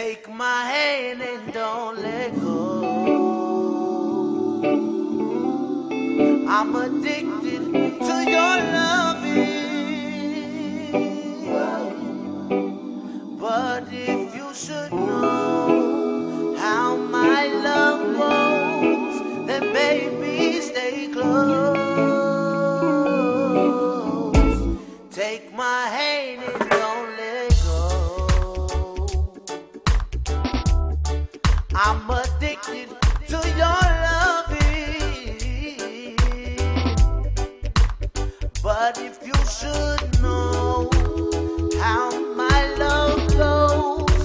Take my hand and don't let go. I'm addicted to your loving. But if you should know how my love goes, then baby stay close. Take my hand and don't let go. I'm addicted to your loving. But if you should know how my love goes,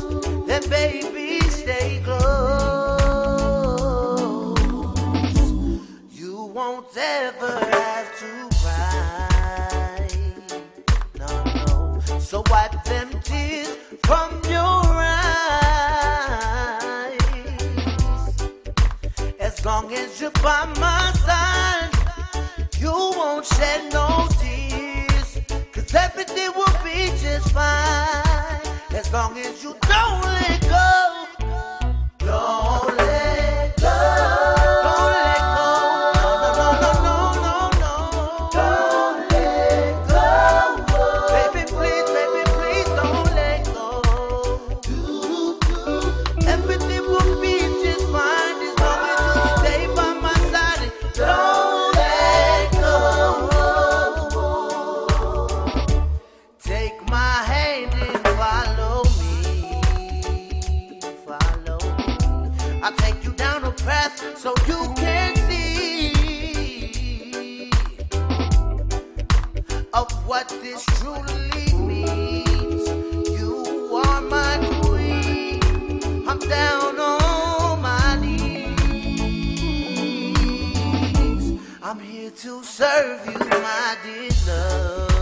then baby stay close. You won't ever have to cry, no, no. So wipe them tears from your eyes. As long as you're by my side, you won't shed no tears, 'cause everything will be just fine. As long as you don't let go. Don't let go. Don't let go. No, no, no, no, no, no. Don't let go. Baby, please, don't let go. Everything will be just fine as long as you stay by my side and don't let go. Take my hand and follow me. Follow me. I'll take you down a path so you can see of what this truly means. You are my queen. I'm down on my knees. I'm here to serve you, my dear love.